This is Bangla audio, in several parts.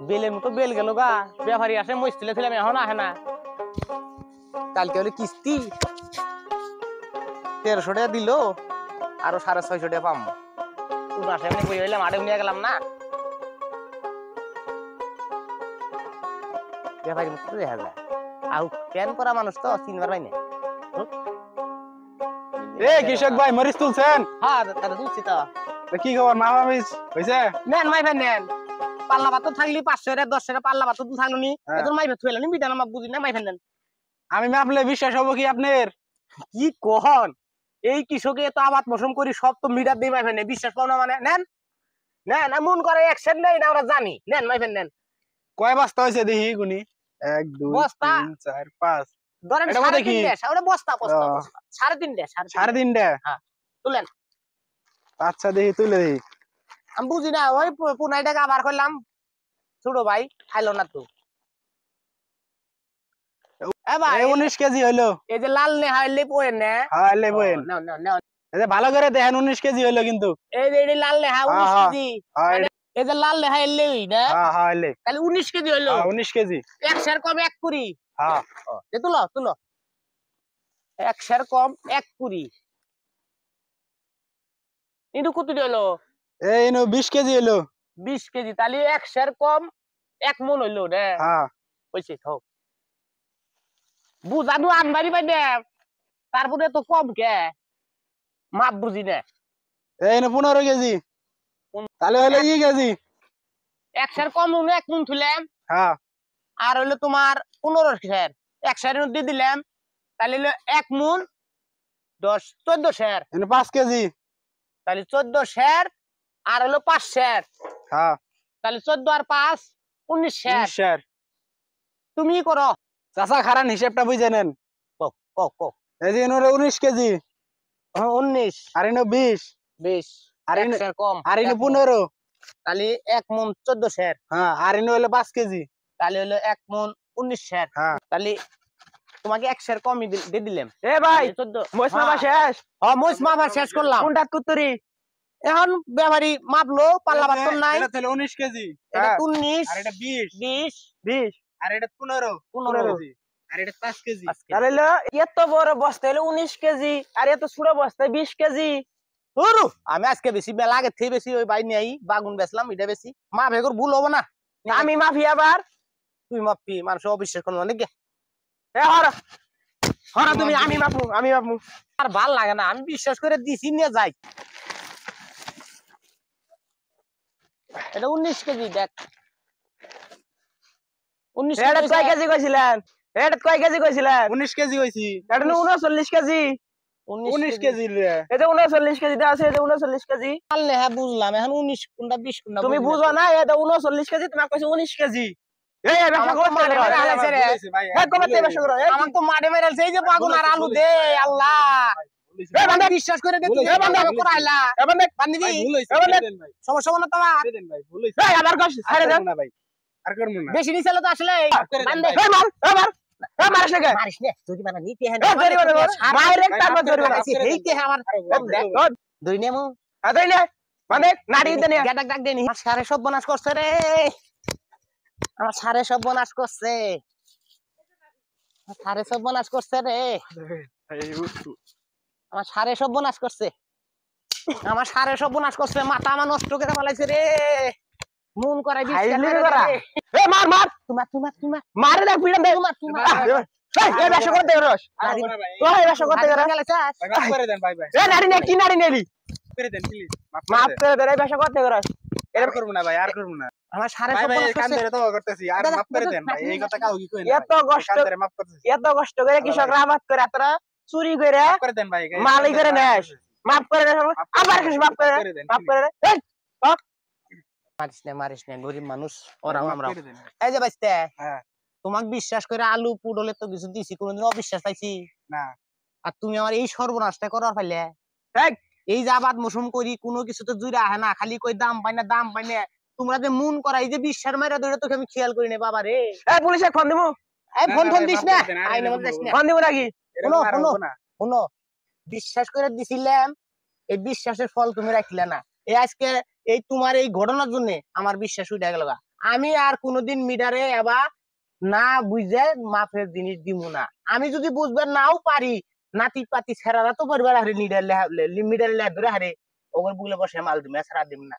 বেলের মতো বেল গেল গা, ব্যাপারী আসে মস্তিলে ছিলাম, এখন আহে না। কালকে হলে কিস্তি 1300 টাকা দিল, আরো 650 টাকা পাম। তুই আসে এমনি বই হইলাম, আড়ে নিয়ে গেলাম না। ব্যাপারী মতো দেখা যায়, আউ প্যান করা মানুষ তো চিনবার পাই না। এ কৃষক ভাই মরিচ তুলছেন? হ্যাঁ দাদা তুলছি তো। কি খবর, মা মরিচ হয়েছে? নেন মাই ফেন নেন, পাল্লা পাথর থাকলি 500 টাকা 10 টাকা পাল্লা পাথর তো থাকলো নি, এখন মাই ফেন থুইলা নি বিধান আমার বুঝি না, মাই ফেন নেন। আমি মাপলে বিশ্বাস হবো কি আপনার? কি কহন, এই কৃষকে তো আবাদ মৌসুম করি, সব তো মিটার দিয়ে মাই ফেন নেন, বিশ্বাস পাও না মানে? নেন নেন, এমন করে একশন নেই না, আমরা জানি। নেন মাই ফেন নেন। কয় বস্তা হয়েছে দেখি গুনি? 1 2 বস্তা 3 4 5। ধরেন এটা মধ্যে কি? 3.5 ওটা বস্তা বস্তা বস্তা 3.5 সাড়ে তিনটা। হ্যাঁ তুলেন। আচ্ছা দেখি তুলে দেখি। আমি বুঝি না, ওই 15 টাকা আবার করলাম, ছোট ভাই খাইলো না তো। এ ভাই 19 কেজি হইলো। এই যে লাল নে হাইলে পোয়েন না। হ্যাঁ লেবুন। নাও নাও নাও, এই যে ভালো করে দেখেন 19 কেজি হইলো কিন্তু। এই যে এই লাল লেহা 19 কেজি, হ্যাঁ এই যে লাল লেহা এলে হই না, হ্যাঁ হ্যাঁ লে। তাহলে 19 কেজি হইলো। হ্যাঁ 19 কেজি। 100 কম 1 কুড়ি। হ্যাঁ এ তুলো তুলো, 100 কম 1 কুড়ি, কিন্তু কত হইলো? এই নো 20 কেজি হইলো। 20 কেজি, তাহলে 100 কম 1 মন হইলো রে। হ্যাঁ কইছে থাও বুঝানো আনবারি পাই না, তারপরে তো কম কে মাপ বুঝি না। এই নো 15 কেজি, তাহলে হইলো ই কেজি। 100 কম নুনে 1 মন থুইলাম, হ্যাঁ আর হইলো তোমার 15 সের 100 এর মধ্যে দিলাম, তাহলে হইলো 1 মন 10 14 সের, এই নো 5 কেজি। তাহলে 14 সের, আর হলো 5 সের, হ্যাঁ তাহলে 14 আর 5 19 সের। 19 স্যার। তুমি করো। চাচা খারান হিসাবটা বুঝে নেন। কও কও কও। এই যে নো 19 কেজি, 19 আর নো 20, 20 আর 1 সের কম, আর নো 1 মণ। 15। তাহলে 1 মন 14 সের, হ্যাঁ আর নো হলো 5 কেজি। তাহলে হলো 1 মন 19 সের। হ্যাঁ তাহলে তোমাকে 1 সের কমই দিয়ে দিলাম। এ ভাই 14 মরিচ মাপা শেষ? হ্যাঁ মরিচ মাপা শেষ করলাম। কোনটা কুত্তরি? এখন ব্যাপারী মাপলো, পাল্লা পাত্তর নাই। এটা তাহলে 19 কেজি। এটা 19 আর এটা 20, 20 20 আর এটা 15 15 কেজি, আর এটা 5 কেজি। তাহলে হলো এত বড় বস্তা হলো 19 কেজি, আর এত ছোট বস্তা 20 কেজি। হরু আমি আজকে বেশি বেলা আগে থেকে বেশি ওই বাই নেই বাগুন বেচলাম, এটা বেশি মা ভেগর ভুল হবো না। আমি মাফি আবার, তুই মাপি, মানুষ অবিশ্বাস করবো নাকি? এ হরা হরা তুমি, আমি মাপু আমি মাপু। আর ভাল লাগে না, আমি বিশ্বাস করে দিছি নিয়ে যাই। এটা 19 কেজি দেখ, 19 এটা কয় কেজি কইছিলেন? এটা কয় কেজি কইছিলেন? 19 কেজি কইছি। এটা 39 কেজি। 19 কেজি রে। এটা 39 কেজি দা আছে, এটা 39 কেজি। পারলে হ্যাঁ বুঝলাম, এখন 19 কোনটা 20 কোনটা তুমি বুঝো না, এটা 39 কেজি, তোমার কইছে 19 কেজি। এই ব্যবসা করতে মাঠে মেরে হালাইছে রে। হ্যাঁ কবে ব্যবসা করো? আমার তো মাঠে মেরে হালাইছে, এই যে বাগুন আর আলু দে আল্লাহ। এই বান্দা বিশ্বাস করে দে, তুই এই বান্দা করাইলা এই বান্দা বান্দিবি ভুল হইছে, ছেড়ে দেন ভাই। সমস্যা না তোমার। ছেড়ে দেন ভাই, ভুল হইছে। এই আবার কইছ ছেড়ে দেন না ভাই, আর করব না। বেশি নিছিল তো আসলে বান্দে। এই মার এই মার এই মারিস না। মারিস নে, যদি মানে নিতে হ্যাঁ এই জরি বলে ডাইরেক্ট তারপর জরি বলে এইতে আমার দুই নেমু আদই না মানে নাড়ি দেন। গাটাক ডাক দেনি, আমার সারে সব বনাশ করছে রে, আমার সারে সব বনাশ করছে, সারে সব বনাশ করছে রে, এই উঠু আমার সারে সব বনাশ করছে, আমার সারে সব বনাশ করছে, মাথা আমার নষ্ট করে ফেলাইছে রে, মন করাই দিছে রে। এই মার মার তোমার তোমার তোমার মারে দেখ পিড়ান দে। তোমার তোমার এই ব্যবসা করতে গরস। ওই ব্যবসা করতে গরস। ভাই মাফ করে দেন ভাই ভাই। এই নাড়ি নে কি নাড়ি নেলি? করে দেন প্লিজ। মাফ করে দেন, এই ব্যবসা করতে গরস। এর করব না ভাই, আর করব না। আমার সারে ভাই সব ভাই বনাশ কান করছে, ধরে তো করতেছি, আর মাফ করে দেন ভাই, এই কথা কাউ কি কই না। এত কষ্ট, কান ধরে মাফ করতেছি। এত কষ্ট করে কৃষকরা আবাদ করে তারা চুরি করে মাফ করে দেন ভাই। মালই করে নেস, মাফ করে দে, আবার কিছু মাফ করে দে, মাফ করে দে। এই মারিস না গরিব মানুষ ওরাও আমরা। এই যে বাইস্তে হ্যাঁ তোমাক বিশ্বাস করে আলু পুডলে তো কিছু দিছি, কোনদিন অবিশ্বাস পাইছি না। আর তুমি আমার এই সর্বনাশটা করার ফেলে। এই যে আবাদ মৌসুম করি কোনো কিছু তো জুড়ে আহে না, খালি কই দাম পাই না দাম পাই না। তোমরা যে মন করা এই যে বিশ্বাস মাইরা ধরে তোকে আমি খেয়াল করি না বাবা রে। এই পুলিশে ফোন দিমু। এই ফোন ফোন দিস না, আইনে মধ্যে দিস না, ফোন দিমু নাকি? শোনো শোনো শোনো, বিশ্বাস করে দিছিলাম, এই বিশ্বাসের ফল তুমি রাখলে না। এই আজকে এই তোমার এই ঘটনার জন্য আমার বিশ্বাস উঠে গেল। আমি আর কোনোদিন মিডারে এবার না বুঝে মাফের জিনিস দিব না। আমি যদি বুঝবে নাও পারি, নাতি পাতি ছেড়ারা তো পরিবার হারে মিডারে লেবে হারে ওগুলো বুলে বসে মাল দিম, এছাড়া দিম না।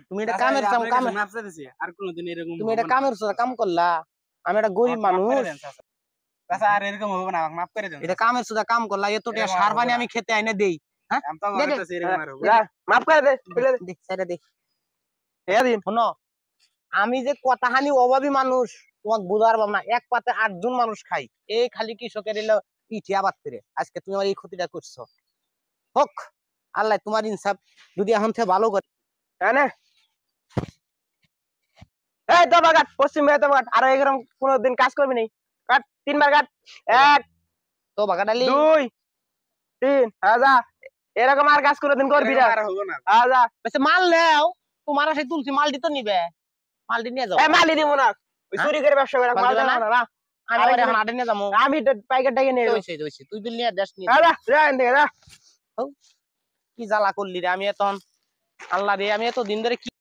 তুমি এটা কামের আর কোনোদিন এরকম তুমি এটা কামের কাম করলা। আমি একটা গরিব মানুষ, আর এরকম হবে না, মাফ করে দেন। এটা কামের সুদা কাম করলা, এত টাকা সার পানি আমি খেতে আইনে দেই। হ্যাঁ মাফ করে দে, দেখ সেটা দেখ। শোনো, আমি যে কতখানি অভাবী মানুষ তোমাকে বোঝার পাব না। এক পাতে 8 জন মানুষ খাই, এই খালি কৃষকের এলো পিঠে আবাদ করে আজকে তুমি আমার এই ক্ষতিটা করছো। হোক আল্লাহ তোমার ইনসাফ যদি এখন থেকে ভালো করে। এই তো বাগাট পশ্চিম ভাই তো বাগাট, আর এরকম কোনোদিন কাজ করবি নি। কাট 3 বার কাট, 1 তো বাগাডালি 2 3 যা। এরকম আর কাজ কোনোদিন করবি না। যা বেশি মাল নেও, তোমার সেই তুলসী মাল দিতে নিবে, মালটি নিয়ে যাও। মালি দিব না, ওই চুরি করে ব্যবসা করে মাল দেব না। আমি আর এখন আড়ে নিয়ে যাবো। আমি পাইকার টাকা নিয়ে তুই বিল নিয়ে দেশ নিয়ে যা এদিকে যা। কি জ্বালা করলি রে। আমি এখন আল্লাহ রে, আমি এত দিন ধরে